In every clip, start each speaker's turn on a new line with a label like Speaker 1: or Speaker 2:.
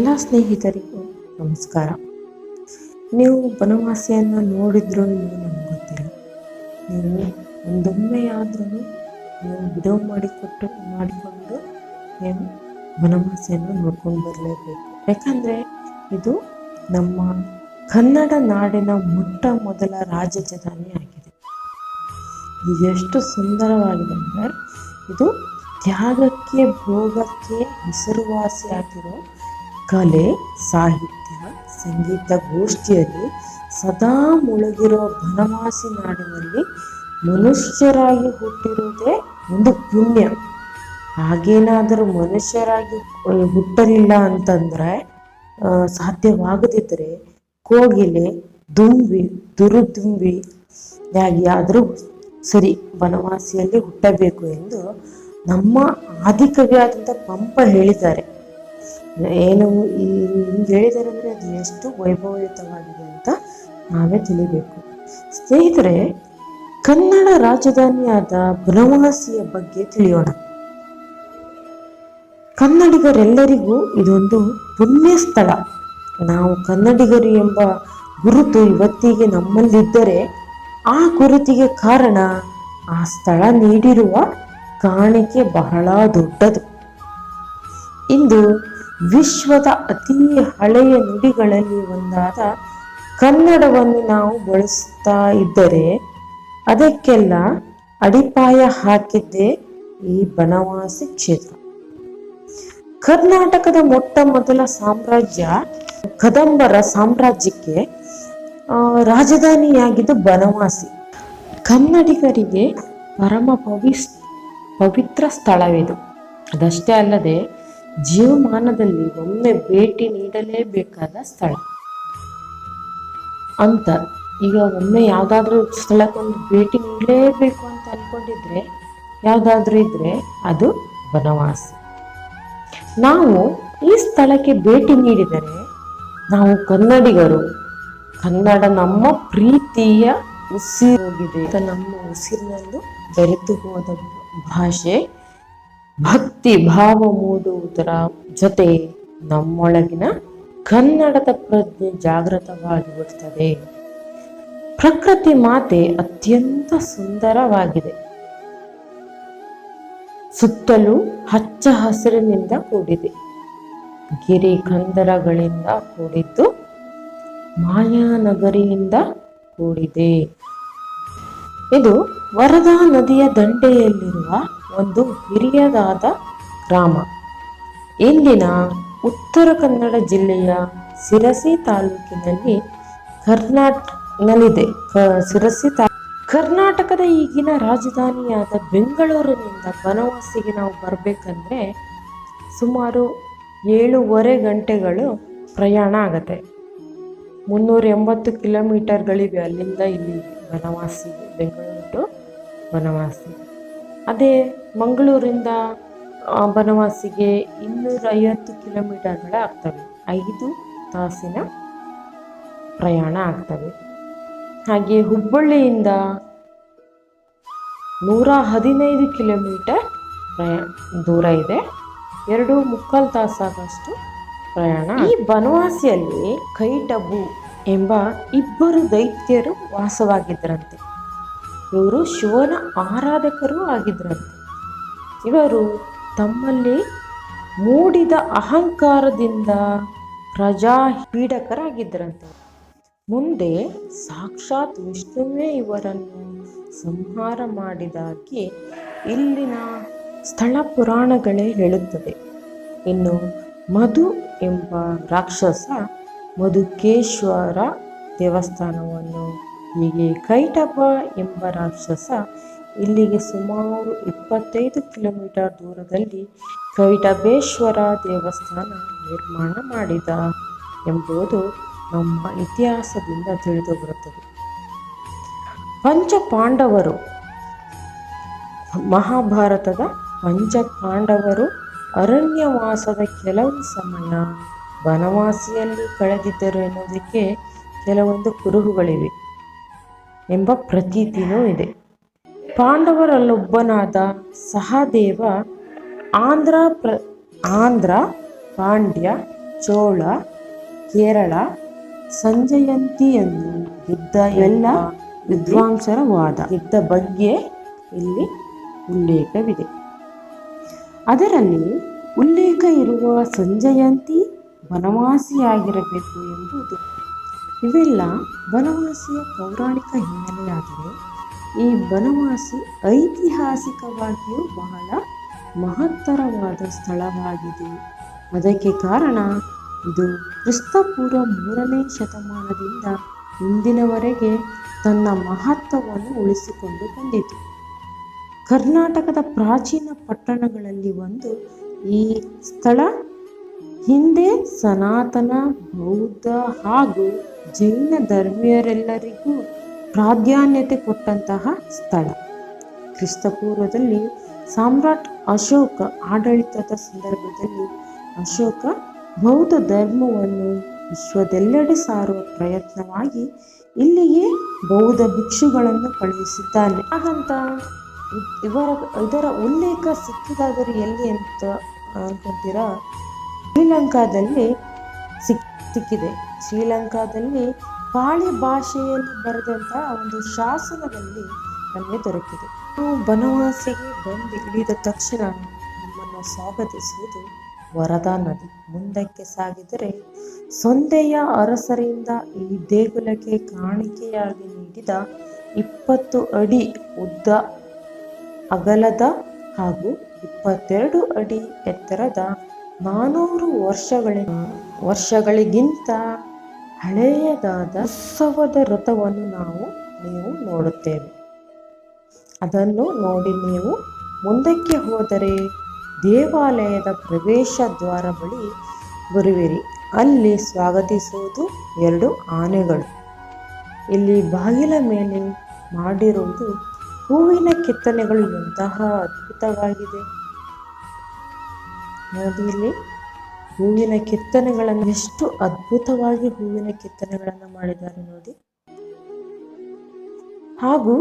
Speaker 1: ಎಲ್ಲ ಸ್ನೇಹಿತರಿಗೂ ನಮಸ್ಕಾರ. ನೀವು ಬನವಾಸಿಯನ್ನು ನೋಡಿದ್ರೂ ಇಲ್ಲವೋ ನನಗೆ ಗೊತ್ತಿಲ್ಲ. ನೀವು ಒಂದೊಮ್ಮೆಯಾದ್ರೂ ನೀವು ಬಿಡುವು ಮಾಡಿಕೊಂಡು ನೀವು ಬನವಾಸಿಯನ್ನು ನೋಡ್ಕೊಂಡು ಬರಲೇಬೇಕು. ಯಾಕಂದರೆ ಇದು ನಮ್ಮ ಕನ್ನಡ ನಾಡಿನ ಮೊಟ್ಟ ಮೊದಲ ರಾಜಧಾನಿ ಆಗಿದೆ. ಇದು ಎಷ್ಟು ಸುಂದರವಾಗಿದೆ ಅಂದರೆ ಇದು ತ್ಯಾಗಕ್ಕೆ ಭೋಗಕ್ಕೆ ಹೆಸರುವಾಸಿಯಾಗಿರೋ ಕಲೆ, ಸಾಹಿತ್ಯ, ಸಂಗೀತ ಗೋಷ್ಠಿಯಲ್ಲಿ ಸದಾ ಮುಳುಗಿರೋ ಬನವಾಸಿ ನಾಡಿನಲ್ಲಿ ಮನುಷ್ಯರಾಗಿ ಹುಟ್ಟಿರುವುದೇ ಒಂದು ಪುಣ್ಯ. ಹಾಗೇನಾದರೂ ಮನುಷ್ಯರಾಗಿ ಹುಟ್ಟಲಿಲ್ಲ ಅಂತಂದರೆ ಸಾಧ್ಯವಾಗದಿದ್ದರೆ ಕೋಗಿಲೆ ದುರುದುಂಬಿ ಆದರೂ ಸರಿ ಬನವಾಸಿಯಲ್ಲಿ ಹುಟ್ಟಬೇಕು ಎಂದು ನಮ್ಮ ಆದಿಕವಿಯಾದಂಥ ಪಂಪ ಹೇಳಿದ್ದಾರೆ. ಏನು ಹಿಂಗೆ ಹೇಳಿದ್ದಾರೆ ಅಂದರೆ ಅದು ಎಷ್ಟು ವೈಭವಯುತವಾಗಿದೆ ಅಂತ ನಾವೇ ತಿಳಿಬೇಕು. ಸ್ನೇಹಿತರೆ, ಕನ್ನಡ ರಾಜಧಾನಿಯಾದ ಬನವಾಸಿಯ ಬಗ್ಗೆ ತಿಳಿಯೋಣ. ಕನ್ನಡಿಗರೆಲ್ಲರಿಗೂ ಇದೊಂದು ಪುಣ್ಯ ಸ್ಥಳ. ನಾವು ಕನ್ನಡಿಗರು ಎಂಬ ಗುರುತು ಇವತ್ತಿಗೆ ನಮ್ಮಲ್ಲಿದ್ದರೆ ಆ ಗುರುತಿಗೆ ಕಾರಣ ಆ ಸ್ಥಳ ನೀಡಿರುವ ಕಾಣಿಕೆ ಬಹಳ ದೊಡ್ಡದು. ಇಂದು ವಿಶ್ವದ ಅತಿ ಹಳೆಯ ನುಡಿಗಳಲ್ಲಿ ಒಂದಾದ ಕನ್ನಡವನ್ನು ನಾವು ಬಳಸ್ತಾ ಇದ್ದರೆ ಅದಕ್ಕೆಲ್ಲ ಅಡಿಪಾಯ ಹಾಕಿದ್ದೇ ಈ ಬನವಾಸಿ ಕ್ಷೇತ್ರ. ಕರ್ನಾಟಕದ ಮೊಟ್ಟ ಮೊದಲ ಸಾಮ್ರಾಜ್ಯ ಕದಂಬರ ಸಾಮ್ರಾಜ್ಯಕ್ಕೆ ರಾಜಧಾನಿಯಾಗಿದ್ದು ಬನವಾಸಿ. ಕನ್ನಡಿಗರಿಗೆ ಪರಮ ಪವಿತ್ರ ಸ್ಥಳವಿದು. ಅದಷ್ಟೇ ಅಲ್ಲದೆ ಜೀವಮಾನದಲ್ಲಿ ಒಮ್ಮೆ ಭೇಟಿ ನೀಡಲೇಬೇಕಾದ ಸ್ಥಳ ಅಂತ. ಈಗ ಒಮ್ಮೆ ಯಾವುದಾದ್ರೂ ಸ್ಥಳಕ್ಕೊಂದು ಭೇಟಿ ನೀಡಲೇಬೇಕು ಅಂತ ಅನ್ಕೊಂಡಿದ್ರೆ ಯಾವುದಾದ್ರೂ ಇದ್ರೆ ಅದು ಬನವಾಸಿ. ನಾವು ಈ ಸ್ಥಳಕ್ಕೆ ಭೇಟಿ ನೀಡಿದರೆ ನಾವು ಕನ್ನಡಿಗರು, ಕನ್ನಡ ನಮ್ಮ ಪ್ರೀತಿಯ ಉಸಿರೋಗಿದೆ, ನಮ್ಮ ಉಸಿರಿನಲ್ಲೂ ಬೆರೆತು ಹೋದ ಭಾಷೆ, ಭಕ್ತಿ ಭಾವ ಮೂಡುವುದರ ಜೊತೆ ನಮ್ಮೊಳಗಿನ ಕನ್ನಡದ ಪ್ರಜ್ಞೆ ಜಾಗೃತವಾಗಿ ಬಿಡುತ್ತದೆ. ಪ್ರಕೃತಿ ಮಾತೆ ಅತ್ಯಂತ ಸುಂದರವಾಗಿದೆ. ಸುತ್ತಲೂ ಹಚ್ಚ ಹಸಿರಿನಿಂದ ಕೂಡಿದೆ. ಗಿರಿ ಕಂದರಗಳಿಂದ ಕೂಡಿದ್ದು ಮಾಯಾನಗರಿಯಿಂದ ಕೂಡಿದೆ. ಇದು ವರದಾ ನದಿಯ ದಂಡೆಯಲ್ಲಿರುವ ಒಂದು ಹಿರಿಯದಾದ ಗ್ರಾಮ. ಇಂದಿನ ಉತ್ತರ ಕನ್ನಡ ಜಿಲ್ಲೆಯ ಶಿರಸಿ ತಾಲೂಕಿನಲ್ಲಿ ಕರ್ನಾಟಕದ ಈಗಿನ ರಾಜಧಾನಿಯಾದ ಬೆಂಗಳೂರಿನಿಂದ ಬನವಾಸಿಗೆ ನಾವು ಬರಬೇಕಂದ್ರೆ ಸುಮಾರು 7.5 ಗಂಟೆಗಳು ಪ್ರಯಾಣ ಆಗತ್ತೆ. 380 ಕಿಲೋಮೀಟರ್ಗಳಿವೆ ಅಲ್ಲಿಂದ ಇಲ್ಲಿ ಬನವಾಸಿಗೆ, ಬೆಂಗಳೂರು ಟು ಬನವಾಸಿ. ಅದೇ ಮಂಗಳೂರಿಂದ ಬನವಾಸಿಗೆ 250 ಕಿಲೋಮೀಟರ್ಗಳೇ ಆಗ್ತವೆ. 5 ತಾಸಿನ ಪ್ರಯಾಣ ಆಗ್ತವೆ. ಹಾಗೆ ಹುಬ್ಬಳ್ಳಿಯಿಂದ 115 ಕಿಲೋಮೀಟರ್ ದೂರ ಇದೆ. 2.25 ತಾಸಾಗಷ್ಟು ಪ್ರಯಾಣ. ಈ ಬನವಾಸಿಯಲ್ಲಿ ಕೈಟಬು ಎಂಬ ಇಬ್ಬರು ದೈತ್ಯರು ವಾಸವಾಗಿದ್ದರಂತೆ. ಇವರು ಶಿವನ ಆರಾಧಕರೂ ಆಗಿದ್ರಂತೆ. ಇವರು ತಮ್ಮಲ್ಲಿ ಮೂಡಿದ ಅಹಂಕಾರದಿಂದ ಪ್ರಜಾಪೀಡಕರಾಗಿದ್ದರಂತೆ. ಮುಂದೆ ಸಾಕ್ಷಾತ್ ವಿಷ್ಣುವೇ ಇವರನ್ನು ಸಂಹಾರ ಮಾಡಿದಾಗಿ ಇಲ್ಲಿನ ಸ್ಥಳ ಪುರಾಣಗಳೇ ಹೇಳುತ್ತದೆ. ಇನ್ನು ಮಧು ಎಂಬ ರಾಕ್ಷಸ ಮಧುಕೇಶ್ವರ ದೇವಸ್ಥಾನವನ್ನು, ಹೀಗೆ ಕೈಟಬ ಎಂಬ ರಾಕ್ಷಸ ಇಲ್ಲಿಗೆ ಸುಮಾರು 25 ಕಿಲೋಮೀಟರ್ ದೂರದಲ್ಲಿ ಕೈಟಬೇಶ್ವರ ದೇವಸ್ಥಾನ ನಿರ್ಮಾಣ ಮಾಡಿದ ಎಂಬುದು ನಮ್ಮ ಇತಿಹಾಸದಿಂದ ತಿಳಿದು ಬರುತ್ತದೆ. ಪಂಚಪಾಂಡವರು, ಮಹಾಭಾರತದ ಪಂಚಪಾಂಡವರು ಅರಣ್ಯವಾಸದ ಕೆಲವು ಸಮಯ ಬನವಾಸಿಯಲ್ಲಿ ಕಳೆದಿದ್ದರು ಎನ್ನುವುದಕ್ಕೆ ಕೆಲವೊಂದು ಕುರುಹುಗಳಿವೆ ಎಂಬ ಪ್ರತೀತಿನೂ ಇದೆ. ಪಾಂಡವರಲ್ಲೊಬ್ಬನಾದ ಸಹದೇವ ಆಂಧ್ರ, ಪಾಂಡ್ಯ, ಚೋಳ, ಕೇರಳ, ಸಂಜಯಂತಿಯನ್ನು ಯುದ್ಧ ಎಲ್ಲ ವಿದ್ವಾಂಸರ ವಾದ ಯುದ್ಧ ಬಗ್ಗೆ ಇಲ್ಲಿ ಉಲ್ಲೇಖವಿದೆ. ಅದರಲ್ಲಿ ಉಲ್ಲೇಖ ಇರುವ ಸಂಜಯಂತಿ ಬನವಾಸಿಯಾಗಿರಬೇಕು ಎಂಬುದು. ಇವೆಲ್ಲ ಬನವಾಸಿಯ ಪೌರಾಣಿಕ ಹಿನ್ನೆಲೆಯಾದರೆ ಈ ಬನವಾಸಿ ಐತಿಹಾಸಿಕವಾಗಿಯೂ ಬಹಳ ಮಹತ್ತರವಾದ ಸ್ಥಳವಾಗಿದೆ. ಅದಕ್ಕೆ ಕಾರಣ ಇದು ಕ್ರಿಸ್ತಪೂರ್ವ 3ನೇ ಶತಮಾನದಿಂದ ಇಂದಿನವರೆಗೆ ತನ್ನ ಮಹತ್ವವನ್ನು ಉಳಿಸಿಕೊಂಡು ಬಂದಿತು. ಕರ್ನಾಟಕದ ಪ್ರಾಚೀನ ಪಟ್ಟಣಗಳಲ್ಲಿ ಒಂದು ಈ ಸ್ಥಳ. ಹಿಂದೆ ಸನಾತನ, ಬೌದ್ಧ ಹಾಗೂ ಜೈನ ಧರ್ಮೀಯರೆಲ್ಲರಿಗೂ ಪ್ರಾಧಾನ್ಯತೆ ಕೊಟ್ಟಂತಹ ಸ್ಥಳ. ಕ್ರಿಸ್ತಪೂರ್ವದಲ್ಲಿ ಸಾಮ್ರಾಟ್ ಅಶೋಕ ಆಡಳಿತದ ಸಂದರ್ಭದಲ್ಲಿ ಅಶೋಕ ಬೌದ್ಧ ಧರ್ಮವನ್ನು ವಿಶ್ವದೆಲ್ಲೆಡೆ ಸಾರುವ ಪ್ರಯತ್ನವಾಗಿ ಇಲ್ಲಿಗೆ ಬೌದ್ಧ ಭಿಕ್ಷುಗಳನ್ನು ಕಳುಹಿಸಿದ್ದಾನೆ. ಹಾಗಂತ ಇದರ ಉಲ್ಲೇಖ ಸಿಕ್ಕಿದಾದರೂ ಎಲ್ಲಿ ಅಂತ ಅನ್ಕೊಂತೀರಾ? ಶ್ರೀಲಂಕಾದಲ್ಲಿ ಸಿಕ್ಕಿದೆ. ಶ್ರೀಲಂಕಾದಲ್ಲಿ ಪಾಳಿ ಭಾಷೆಯಲ್ಲಿ ಬರೆದಂತಹ ಒಂದು ಶಾಸನದಲ್ಲಿ ನಮಗೆ ದೊರಕಿದೆ. ನಾವು ಬನವಾಸಿಗೆ ಬಂದು ಇಳಿದ ತಕ್ಷಣ ನಮ್ಮನ್ನು ಸ್ವಾಗತಿಸುವುದು ವರದಾ ನದಿ. ಮುಂದಕ್ಕೆ ಸಾಗಿದರೆ ಸೊಂದೆಯ ಅರಸರಿಂದ ಈ ದೇಗುಲಕ್ಕೆ ಕಾಣಿಕೆಯಾಗಿ ನೀಡಿದ 20 ಅಡಿ ಉದ್ದ ಅಗಲದ ಹಾಗೂ 22 ಅಡಿ ಎತ್ತರದ 400 ವರ್ಷಗಳಿಗಿಂತ ಹಳೆಯದಾದ ಉತ್ಸವದ ರಥವನ್ನು ನೀವು ನೋಡುತ್ತೇವೆ. ಅದನ್ನು ನೋಡಿ ನೀವು ಮುಂದಕ್ಕೆ ಹೋದರೆ ದೇವಾಲಯದ ಪ್ರವೇಶ ದ್ವಾರ ಬಳಿ ಬರುವಿರಿ. ಅಲ್ಲಿ ಸ್ವಾಗತಿಸುವುದು 2 ಆನೆಗಳು. ಇಲ್ಲಿ ಬಾಗಿಲ ಮೇಲೆ ಮಾಡಿರುವುದು ಹೂವಿನ ಕೆತ್ತನೆಗಳು ಎಂತಹ ಅದ್ಭುತವಾಗಿದೆ ನೋಡಿ. ಇಲ್ಲಿ ಹೂವಿನ ಕೆತ್ತನೆಗಳನ್ನು ಎಷ್ಟು ಅದ್ಭುತವಾಗಿ ಹೂವಿನ ಕೆತ್ತನೆಗಳನ್ನು ಮಾಡಿದ್ದಾರೆ ನೋಡಿ. ಹಾಗೂ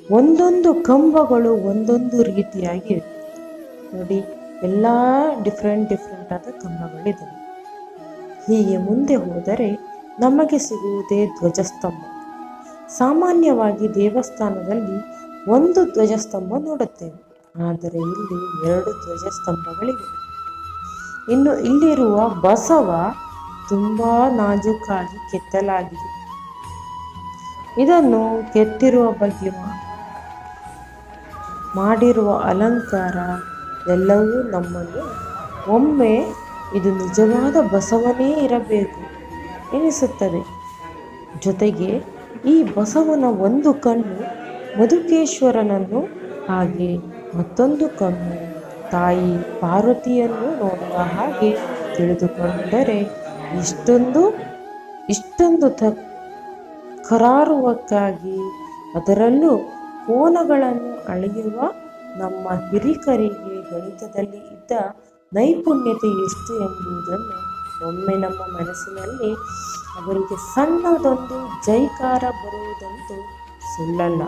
Speaker 1: ಒಂದೊಂದು ಕಂಬಗಳು ಒಂದೊಂದು ರೀತಿಯಾಗಿ ನೋಡಿ. ಎಲ್ಲ ಡಿಫ್ರೆಂಟ್ ಆದ ಕಂಬಗಳಿದ್ದಾವೆ. ಹೀಗೆ ಮುಂದೆ ಹೋದರೆ ನಮಗೆ ಸಿಗುವುದೇ ಧ್ವಜಸ್ತಂಭ. ಸಾಮಾನ್ಯವಾಗಿ ದೇವಸ್ಥಾನದಲ್ಲಿ 1 ಧ್ವಜಸ್ತಂಭ ನೋಡುತ್ತೇವೆ, ಆದರೆ ಇಲ್ಲಿ 2 ಧ್ವಜಸ್ತಂಭಗಳಿವೆ. ಇನ್ನು ಇಲ್ಲಿರುವ ಬಸವ ತುಂಬಾ ನಾಜೂಕಾಗಿ ಕೆತ್ತಲಾಗಿದೆ. ಇದನ್ನು ಕೆತ್ತಿರುವ ಬಗ್ಗೆ ಮಾಡಿರುವ ಅಲಂಕಾರ ಎಲ್ಲವೂ ನಮ್ಮನ್ನು ಒಮ್ಮೆ ಇದು ನಿಜವಾದ ಬಸವನೇ ಇರಬೇಕು ಎನಿಸುತ್ತದೆ. ಜೊತೆಗೆ ಈ ಬಸವನ ಒಂದು ಕಣ್ಣು ಮಧುಕೇಶ್ವರನನ್ನು, ಹಾಗೆ ಮತ್ತೊಂದು ಕಣ್ಣು ತಾಯಿ ಪಾರ್ವತಿಯನ್ನು ನೋಡುವ ಹಾಗೆ ತಿಳಿದುಕೊಂಡರೆ ಇಷ್ಟೊಂದು ಕರಾರುವಕ್ಕಾಗಿ ಅದರಲ್ಲೂ ಕೋನಗಳನ್ನು ಅಳೆಯುವ ನಮ್ಮ ಹಿರಿಕರಿಗೆ ಗಣಿತದಲ್ಲಿ ಇದ್ದ ನೈಪುಣ್ಯತೆ ಎಷ್ಟು ಎಂಬುದನ್ನು ಒಮ್ಮೆ ನಮ್ಮ ಮನಸ್ಸಿನಲ್ಲಿ ಅವರಿಗೆ ಸಣ್ಣದೊಂದು ಜೈಕಾರ ಬರುವುದಂತೂ ಸುಳ್ಳಲ್ಲ.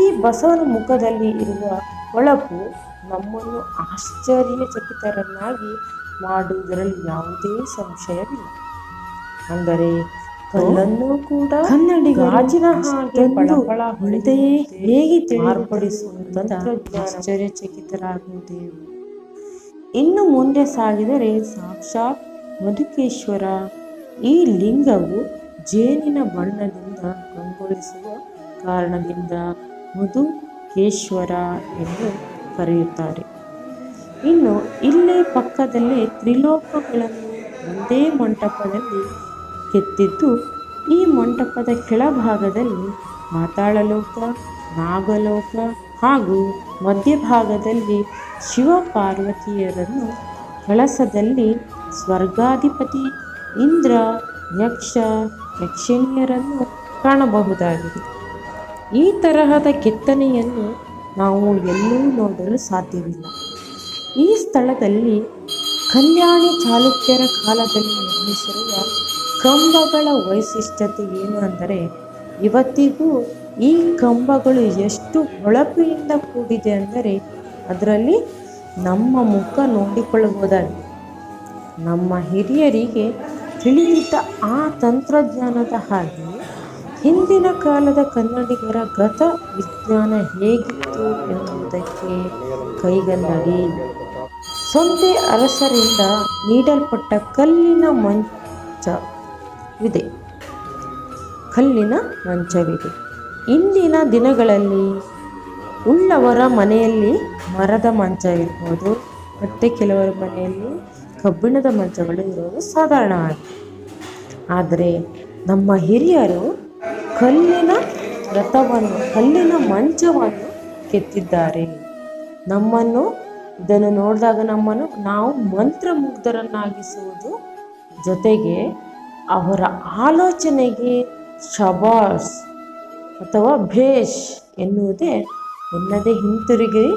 Speaker 1: ಈ ಬಸವನ ಮುಖದಲ್ಲಿ ಇರುವ ಹೊಳಪು ನಮ್ಮನ್ನು ಆಶ್ಚರ್ಯಚಕಿತರನ್ನಾಗಿ ಮಾಡುವುದರಲ್ಲಿ ಯಾವುದೇ ಸಂಶಯವಿಲ್ಲ. ಅಂದರೆ ಕಲ್ಲನ್ನು ಕೂಡ ಗಾಜಿನ ಹಾಗೆ ಫಳಫಳ ಹೊಳೆದೆಯೇ ಹೇಗೆ ಮಾರ್ಪಡಿಸುವುದಂತ ಆಶ್ಚರ್ಯಚಕಿತರಾಗುವುದೇವು. ಇನ್ನು ಮುಂದೆ ಸಾಗಿದರೆ ಸಾಕ್ಷಾತ್ ಮಧುಕೇಶ್ವರ. ಈ ಲಿಂಗವು ಜೇನಿನ ಬಣ್ಣದಿಂದ ಕಂಗೊಳಿಸುವ ಕಾರಣದಿಂದ ಮಧುಕೇಶ್ವರ ಎಂದು ಕರೆಯುತ್ತಾರೆ. ಇನ್ನು ಇಲ್ಲೇ ಪಕ್ಕದಲ್ಲೇ ತ್ರಿಲೋಕಗಳನ್ನು ಒಂದೇ ಮಂಟಪದಲ್ಲಿ ಕೆತ್ತಿದ್ದು, ಈ ಮಂಟಪದ ಕೆಳಭಾಗದಲ್ಲಿ ಪಾತಾಳಲೋಕ, ನಾಗಲೋಕ ಹಾಗೂ ಮಧ್ಯಭಾಗದಲ್ಲಿ ಶಿವಪಾರ್ವತಿಯರನ್ನು, ಕಳಸದಲ್ಲಿ ಸ್ವರ್ಗಾಧಿಪತಿ ಇಂದ್ರ, ಯಕ್ಷ, ಯಕ್ಷಿಣಿಯರನ್ನು ಕಾಣಬಹುದಾಗಿದೆ. ಈ ತರಹದ ಕೆತ್ತನೆಯನ್ನು ನಾವು ಎಲ್ಲೂ ನೋಡಲು ಸಾಧ್ಯವಿಲ್ಲ. ಈ ಸ್ಥಳದಲ್ಲಿ ಕಲ್ಯಾಣಿ ಚಾಲುಕ್ಯರ ಕಾಲದಲ್ಲಿ ನಿರ್ಮಿಸಿರುವ ಕಂಬಗಳ ವೈಶಿಷ್ಟ್ಯತೆ ಏನು ಅಂದರೆ, ಇವತ್ತಿಗೂ ಈ ಕಂಬಗಳು ಎಷ್ಟು ಹೊಳಪಿನಿಂದ ಕೂಡಿದೆ ಅಂದರೆ ಅದರಲ್ಲಿ ನಮ್ಮ ಮುಖ ನೋಡಿಕೊಳ್ಳಬಹುದಾಗಿದೆ. ನಮ್ಮ ಹಿರಿಯರಿಗೆ ತಿಳಿದಿದ್ದ ಆ ತಂತ್ರಜ್ಞಾನದ ಹಾಗೆ ಹಿಂದಿನ ಕಾಲದ ಕನ್ನಡಿಗರ ಗತ ವಿಜ್ಞಾನ ಹೇಗಿತ್ತು ಎಂಬುದಕ್ಕೆ ಕೈಗನ್ನಡಿ. ಸೊಂದೆ ಅರಸರಿಂದ ನೀಡಲ್ಪಟ್ಟ ಕಲ್ಲಿನ ಮಂಚವಿದೆ. ಇಂದಿನ ದಿನಗಳಲ್ಲಿ ಉಳ್ಳವರ ಮನೆಯಲ್ಲಿ ಮರದ ಮಂಚ ಇರ್ಬೋದು, ಮತ್ತು ಕೆಲವರ ಮನೆಯಲ್ಲಿ ಕಬ್ಬಿಣದ ಮಂಚಗಳು ಇರೋದು ಸಾಧಾರಣವಾಗಿದೆ. ಆದರೆ ನಮ್ಮ ಹಿರಿಯರು ಕಲ್ಲಿನ ಮಂಚವನ್ನು ಕೆತ್ತಿದ್ದಾರೆ. ಇದನ್ನು ನೋಡಿದಾಗ ನಾವು ಮಂತ್ರಮುಗ್ಧರನ್ನಾಗಿಸುವುದು ಜೊತೆಗೆ ಅವರ ಆಲೋಚನೆಗೆ ಶಬಾಷ್ ಅಥವಾ ಭೇಷ್ ಎನ್ನದೇ ಹಿಂತಿರುಗಿ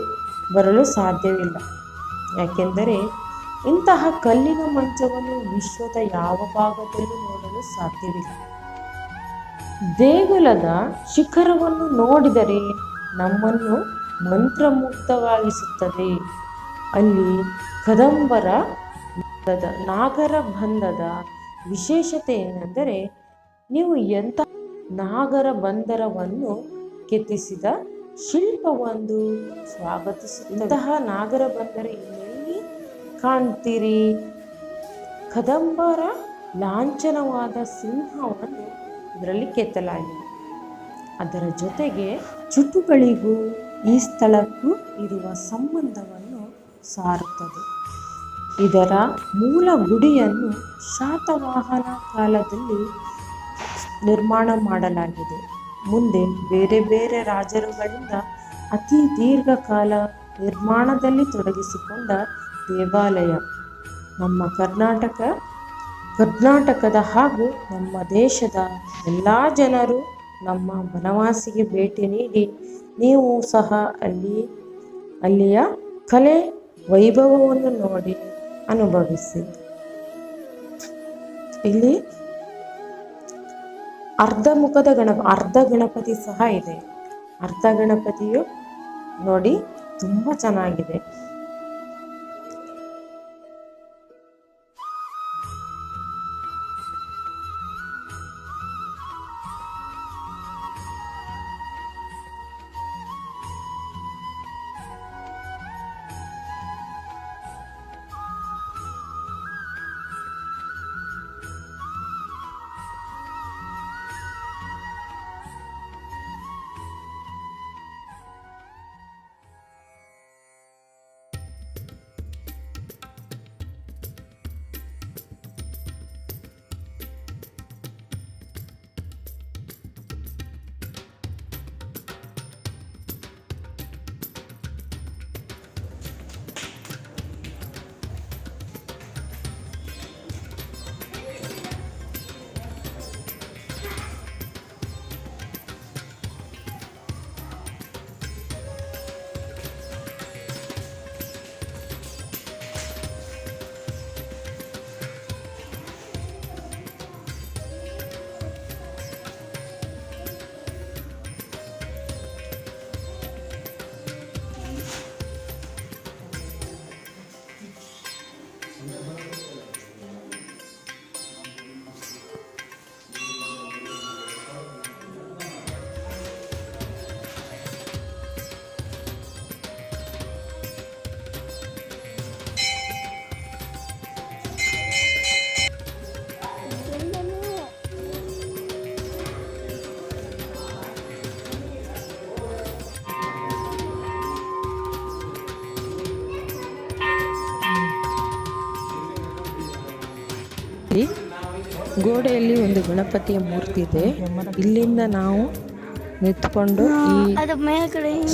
Speaker 1: ಬರಲು ಸಾಧ್ಯವಿಲ್ಲ. ಯಾಕೆಂದರೆ ಇಂತಹ ಕಲ್ಲಿನ ಮಂಚವನ್ನು ವಿಶ್ವದ ಯಾವ ಭಾಗದಲ್ಲೂ ನೋಡಲು ಸಾಧ್ಯವಿಲ್ಲ. ದೇಗುಲದ ಶಿಖರವನ್ನು ನೋಡಿದರೆ ನಮ್ಮನ್ನು ಮಂತ್ರಮುಗ್ಧವಾಗಿಸುತ್ತದೆ. ಅಲ್ಲಿ ಕದಂಬರ ನಾಗರಬಂಧದ ವಿಶೇಷತೆ ಏನೆಂದರೆ, ನೀವು ಎಂಥ ನಾಗರಬಂಧರವನ್ನು ಕೆತ್ತಿಸಿದ ಶಿಲ್ಪವೊಂದು ಸ್ವಾಗತಿಸುತ್ತದೆ. ಇಂತಹ ನಾಗರಬಂಧರ ಎಲ್ಲಿ ಕಾಣ್ತೀರಿ? ಕದಂಬರ ಲಾಂಛನವಾದ ಸಿಂಹವನ್ನು ಇದರಲ್ಲಿ ಕೆತ್ತಲಾಗಿದೆ. ಅದರ ಜೊತೆಗೆ ಚುಟುಗಳಿಗೂ ಈ ಸ್ಥಳಕ್ಕೂ ಇರುವ ಸಂಬಂಧವನ್ನು ಸಾರುತ್ತದೆ. ಇದರ ಮೂಲ ಗುಡಿಯನ್ನು ಶಾತವಾಹನ ಕಾಲದಲ್ಲಿ ನಿರ್ಮಾಣ ಮಾಡಲಾಗಿದೆ. ಮುಂದೆ ಬೇರೆ ಬೇರೆ ರಾಜರುಗಳಿಂದ ಅತಿ ದೀರ್ಘಕಾಲ ನಿರ್ಮಾಣದಲ್ಲಿ ತೊಡಗಿಸಿಕೊಂಡ ದೇವಾಲಯ ನಮ್ಮ ಕರ್ನಾಟಕದ ಹಾಗೂ ನಮ್ಮ ದೇಶದ ಎಲ್ಲ ಜನರು ನಮ್ಮ ಬನವಾಸಿಗೆ ಭೇಟಿ ನೀಡಿ ನೀವು ಸಹ ಅಲ್ಲಿಯ ಕಲೆ ವೈಭವವನ್ನು ನೋಡಿ ಅನುಭವಿಸಿ. ಇಲ್ಲಿ ಅರ್ಧ ಗಣಪತಿ ಸಹ ಇದೆ. ಅರ್ಧ ಗಣಪತಿಯು ನೋಡಿ ತುಂಬ ಚೆನ್ನಾಗಿದೆ. ಗೋಡೆಯಲ್ಲಿ ಒಂದು ಗಣಪತಿಯ ಮೂರ್ತಿ ಇದೆ. ಇಲ್ಲಿಂದ ನಾವು ನಿಂತ್ಕೊಂಡು ಈ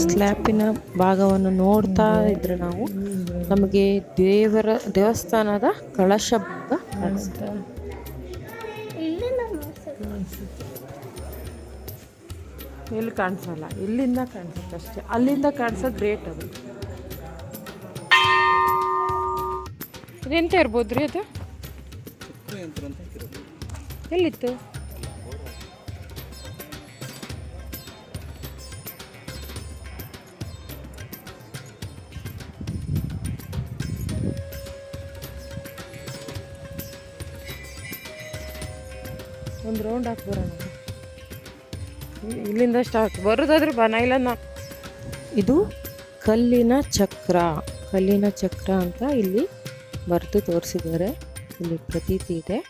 Speaker 1: ಸ್ಲ್ಯಾಪಿನ ಭಾಗವನ್ನು ನೋಡ್ತಾ ಇದ್ರೆ ನಮಗೆ ದೇವಸ್ಥಾನದ ಕಳಶ ಭಾಗ ಕಾಣಿಸುತ್ತೆ. ಇಲ್ಲಿ ಕಾಣಿಸಲ್ಲ, ಇಲ್ಲಿಂದ ಕಾಣಿಸುತ್ತೆ ಅಷ್ಟೇ. ಅಲ್ಲಿಂದ ಕಾಣಿಸೋದು ಗ್ರೇಟ್. ಅದು ಇದೆಂತ ಇರ್ಬೋದ್ರಿ? ಅದು ಎಲ್ಲಿತ್ತು? ಒಂದು ರೌಂಡ್ ಹಾಕಿ ಬರೋಣ. ಇಲ್ಲಿಂದ ಸ್ಟಾರ್ಟ್ ಬರೋದಾದ್ರೆ ಬನಾಯಿಲನ್ನ. ಇದು ಕಲ್ಲಿನ ಚಕ್ರ, ಕಲ್ಲಿನ ಚಕ್ರ ಅಂತ ಇಲ್ಲಿ ಬರೆದು ತೋರಿಸಿದ್ದಾರೆ. ಇಲ್ಲಿ ಪ್ರತೀತಿ ಇದೆ.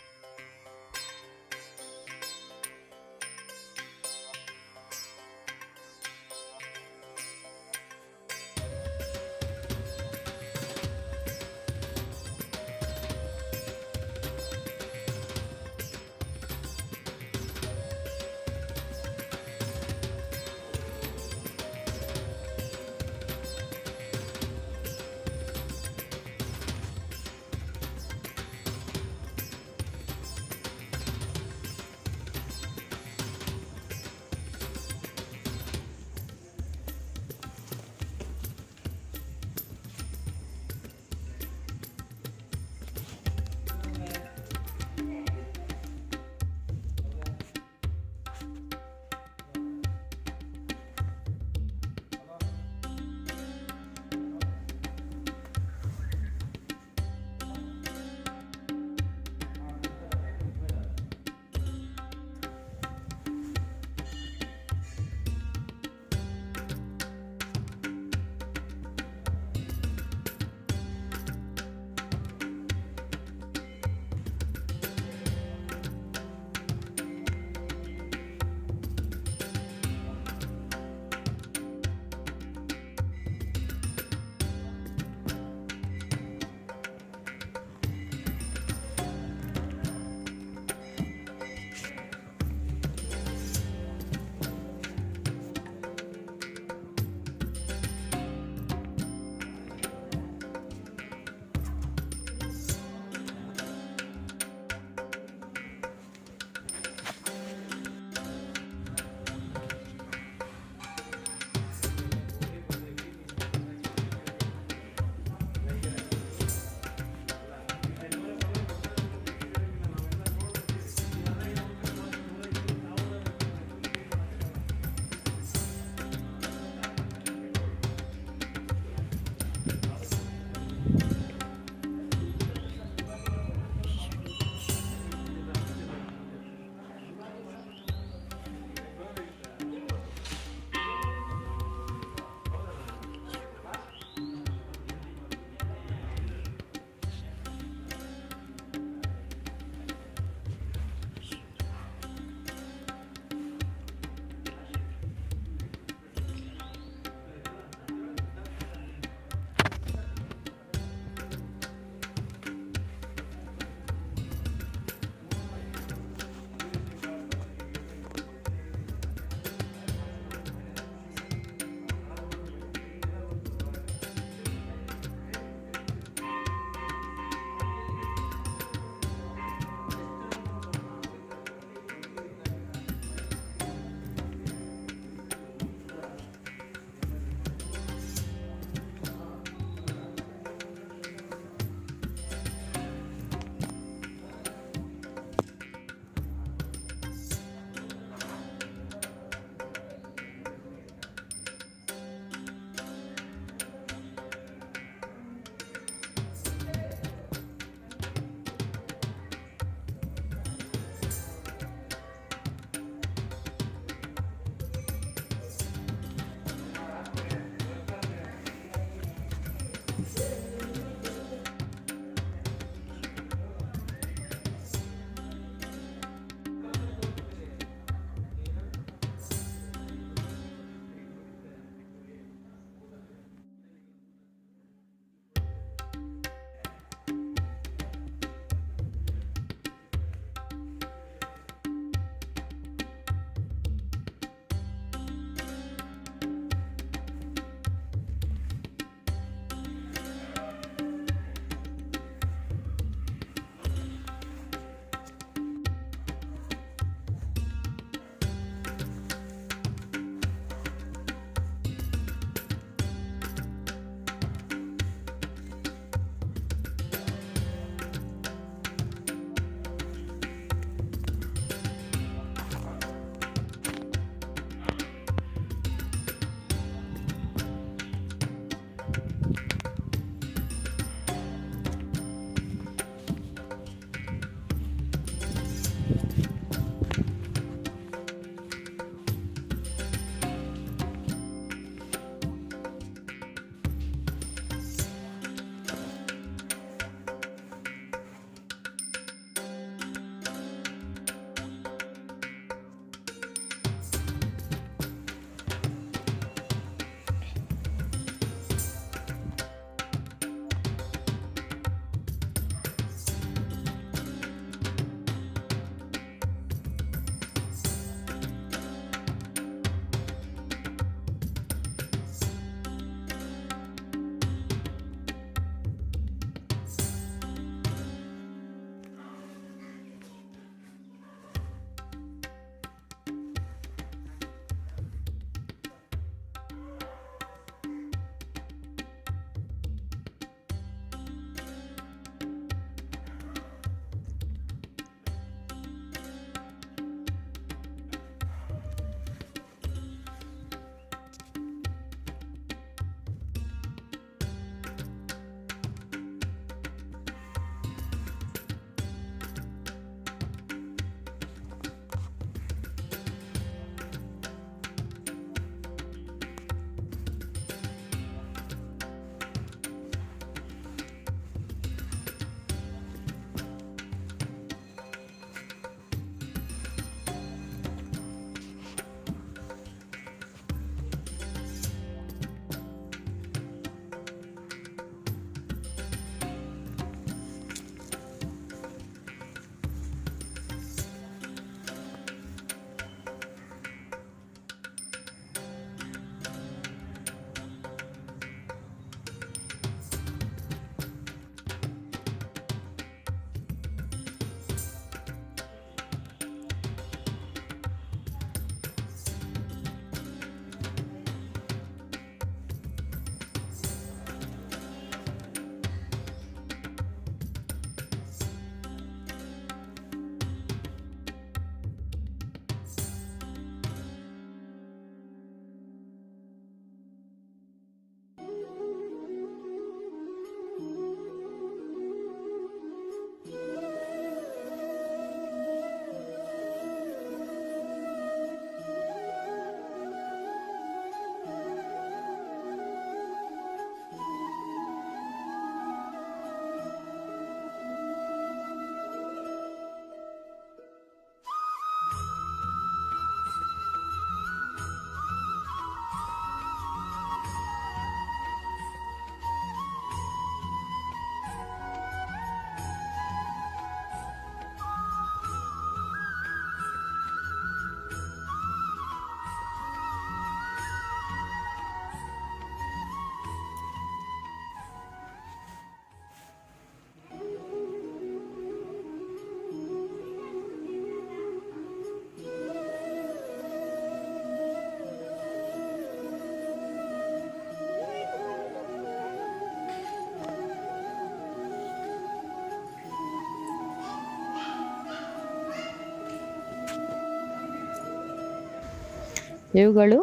Speaker 1: ಇವುಗಳು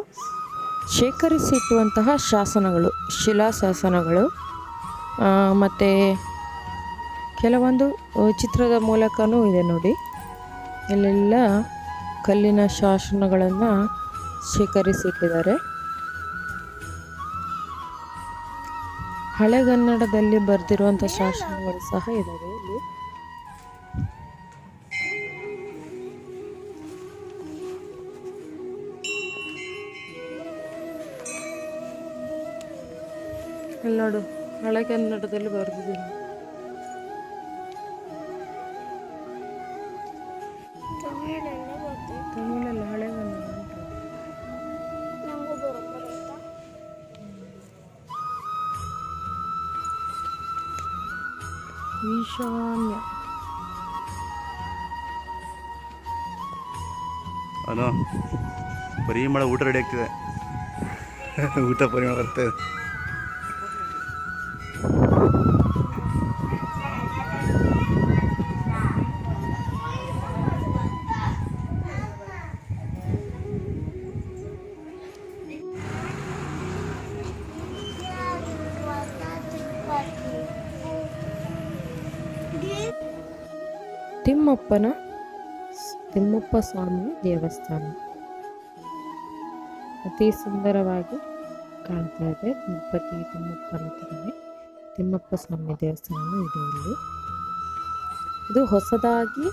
Speaker 1: ಶೇಖರಿಸಿಟ್ಟುವಂತಹ ಶಾಸನಗಳು, ಶಿಲಾಶಾಸನಗಳು. ಮತ್ತು ಕೆಲವೊಂದು ಚಿತ್ರದ ಮೂಲಕವೂ ಇದೆ ನೋಡಿ. ಇಲ್ಲೆಲ್ಲ ಕಲ್ಲಿನ ಶಾಸನಗಳನ್ನು ಶೇಖರಿಸಿಟ್ಟಿದ್ದಾರೆ. ಹಳೆಗನ್ನಡದಲ್ಲಿ ಬರೆದಿರುವಂಥ ಶಾಸನಗಳು ಸಹ ಇದ್ದಾವೆ ಇಲ್ಲಿ. ಇಲ್ಲಿ ನೋಡು, ಹಳೆಗನ್ನಡದಲ್ಲಿ ಬರೆದಿದ್ದೀನಿ. ತಮಿಳಲ್ಲ, ಹಳೆಗನ್ನಡ ಅಂತ. ಈಶಾನ್ಯ.
Speaker 2: ಹಲೋ, ಪರಿಮಳ ಊಟ ರೆಡಿ ಆಗ್ತಿದೆ. ಊಟ ಪರಿಮಳ ಬರ್ತಾ ಇದೆ.
Speaker 1: ತಿಮ್ಮಪ್ಪ ಸ್ವಾಮಿ ದೇವಸ್ಥಾನ ಅತಿ ಸುಂದರವಾಗಿ ಕಾಣ್ತಾ ಇದೆ. ತಿರುಪತಿ ತಿಮ್ಮಪ್ಪನ ಹತ್ರನೇ ತಿಮ್ಮಪ್ಪ ಸ್ವಾಮಿ ದೇವಸ್ಥಾನ ಇದೆ ಇಲ್ಲಿ. ಇದು ಹೊಸದಾಗಿ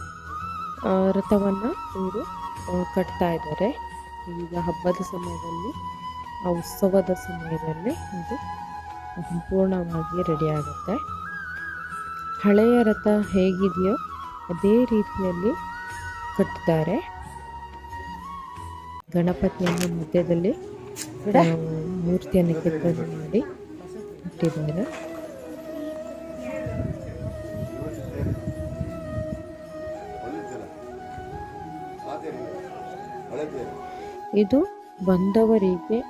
Speaker 1: ರಥವನ್ನು ಇವರು ಕಟ್ತಾ ಇದ್ದಾರೆ. ಈಗ ಹಬ್ಬದ ಸಮಯದಲ್ಲಿ, ಆ ಉತ್ಸವದ ಸಮಯದಲ್ಲಿ ಇದು ಸಂಪೂರ್ಣವಾಗಿ ರೆಡಿ ಆಗುತ್ತೆ. ಹಳೆಯ ರಥ ಹೇಗಿದೆಯೋ ಅದೇ ರೀತಿಯಲ್ಲಿ ಕಟ್ಟಿದ್ದಾರೆ. ಗಣಪತಿಯನ್ನು ಮಧ್ಯದಲ್ಲಿ ಮೂರ್ತಿಯನ್ನು ಕೆತ್ತನೆ ಮಾಡಿ ಇಟ್ಟಿದ್ದಾರೆ. ಇದು ಬಂದವರಿಗೆ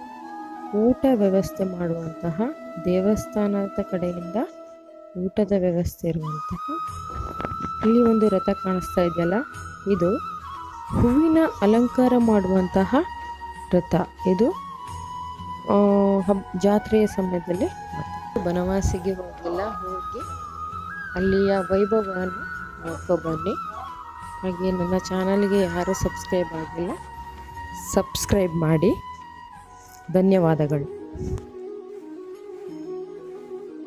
Speaker 1: ಊಟ ವ್ಯವಸ್ಥೆ ಮಾಡುವಂತಹ, ದೇವಸ್ಥಾನದ ಕಡೆಯಿಂದ ಊಟದ ವ್ಯವಸ್ಥೆ ಇರುವಂತಹ. ಇಲ್ಲಿ ಒಂದು ರಥ ಕಾಣಿಸ್ತಾ ಇದೆಯಲ್ಲ, ಇದು ಹೂವಿನ ಅಲಂಕಾರ ಮಾಡುವಂತಹ ರಥ. ಇದು ಜಾತ್ರೆಯ ಸಮಯದಲ್ಲಿ ಬನವಾಸಿಗೆ ಹೋಗಲಿಲ್ಲ, ಹೋಗಿ ಅಲ್ಲಿಯ ವೈಭವವನ್ನು ನೋಡ್ಕೊಬನ್ನಿ. ಹಾಗೆ ನನ್ನ ಚಾನಲ್ಗೆ ಯಾರೂ ಸಬ್ಸ್ಕ್ರೈಬ್ ಆಗಿಲ್ಲ, ಸಬ್ಸ್ಕ್ರೈಬ್ ಮಾಡಿ. ಧನ್ಯವಾದಗಳು.